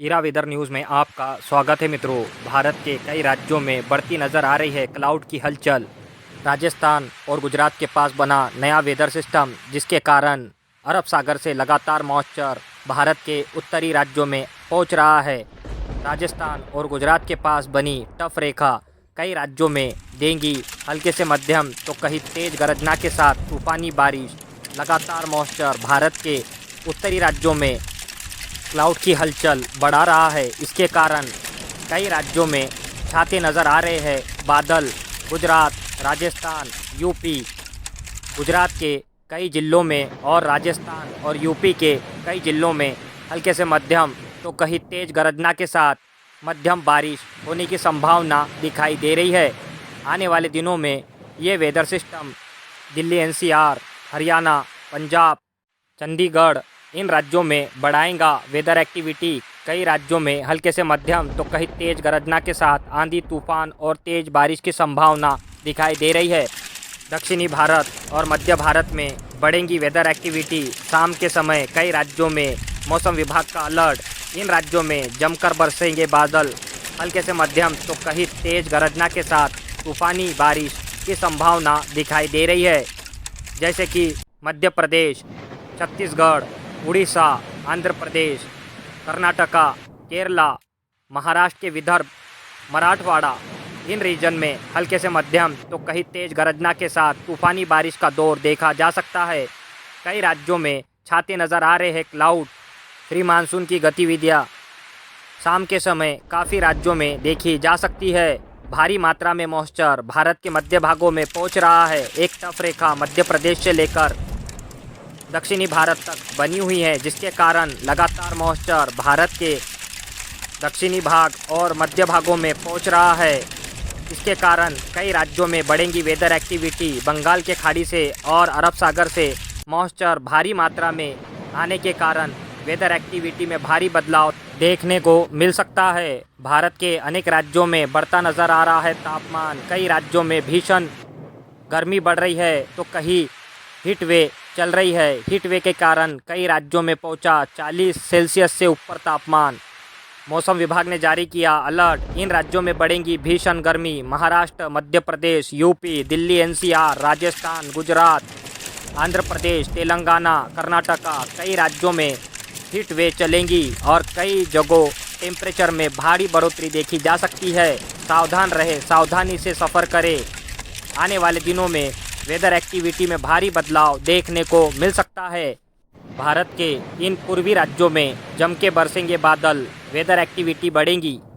Ira weather news में आपका स्वागत है मित्रों। भारत के कई राज्यों में बढ़ती नज़र आ रही है क्लाउड की हलचल। राजस्थान और गुजरात के पास बना नया वेदर सिस्टम, जिसके कारण अरब सागर से लगातार मॉइस्चर भारत के उत्तरी राज्यों में पहुंच रहा है। राजस्थान और गुजरात के पास बनी टफ रेखा कई राज्यों में देंगी हल्के से मध्यम तो कहीं तेज गरजना के साथ तूफानी बारिश। लगातार मॉइस्चर भारत के उत्तरी राज्यों में क्लाउड की हलचल बढ़ा रहा है। इसके कारण कई राज्यों में छाते नज़र आ रहे हैं बादल। गुजरात, राजस्थान, यूपी, गुजरात के कई ज़िलों में और राजस्थान और यूपी के कई ज़िलों में हल्के से मध्यम तो कहीं तेज़ गरजना के साथ मध्यम बारिश होने की संभावना दिखाई दे रही है। आने वाले दिनों में ये weather system Delhi, NCR, Haryana, Punjab, Chandigarh इन राज्यों में बढ़ाएगा वेदर एक्टिविटी। कई राज्यों में हल्के से मध्यम तो कहीं तेज़ गरजना के साथ आंधी, तूफान और तेज़ बारिश की संभावना दिखाई दे रही है। दक्षिणी भारत और मध्य भारत में बढ़ेंगी वेदर एक्टिविटी। शाम के समय कई राज्यों में मौसम विभाग का अलर्ट। इन राज्यों में जमकर बरसेंगे बादल। हल्के से मध्यम तो कहीं तेज़ गरजना के साथ तूफानी बारिश की संभावना दिखाई दे रही है, जैसे कि मध्य प्रदेश, छत्तीसगढ़, उड़ीसा, आंध्र प्रदेश, कर्नाटका, केरला, महाराष्ट्र के विदर्भ, मराठवाड़ा इन रीजन में हल्के से मध्यम तो कहीं तेज़ गरजना के साथ तूफ़ानी बारिश का दौर देखा जा सकता है। कई राज्यों में छाते नज़र आ रहे हैं क्लाउड। प्री मानसून की गतिविधियाँ शाम के समय काफ़ी राज्यों में देखी जा सकती है। भारी मात्रा में मॉइस्चर भारत के मध्य भागों में पहुंच रहा है। एक टफ रेखा मध्य प्रदेश से लेकर दक्षिणी भारत तक बनी हुई है, जिसके कारण लगातार मॉइस्चर भारत के दक्षिणी भाग और मध्य भागों में पहुंच रहा है। इसके कारण कई राज्यों में बढ़ेंगी वेदर एक्टिविटी। बंगाल के खाड़ी से और अरब सागर से मॉइस्चर भारी मात्रा में आने के कारण वेदर एक्टिविटी में भारी बदलाव देखने को मिल सकता है। भारत के अनेक राज्यों में बढ़ता नज़र आ रहा है तापमान। कई राज्यों में भीषण गर्मी बढ़ रही है तो कहीं हीट वेव चल रही है। हीट वेव के कारण कई राज्यों में पहुंचा 40 सेल्सियस से ऊपर तापमान। मौसम विभाग ने जारी किया अलर्ट। इन राज्यों में बढ़ेंगी भीषण गर्मी। महाराष्ट्र, मध्य प्रदेश, यूपी, दिल्ली, एनसीआर, राजस्थान, गुजरात, आंध्र प्रदेश, तेलंगाना, कर्नाटका कई राज्यों में हीट वेव चलेंगी और कई जगहों टेम्परेचर में भारी बढ़ोतरी देखी जा सकती है। सावधान रहे, सावधानी से सफ़र करें। आने वाले दिनों में वेदर एक्टिविटी में भारी बदलाव देखने को मिल सकता है। भारत के इन पूर्वी राज्यों में जम के बरसेंगे बादल। वेदर एक्टिविटी बढ़ेंगी।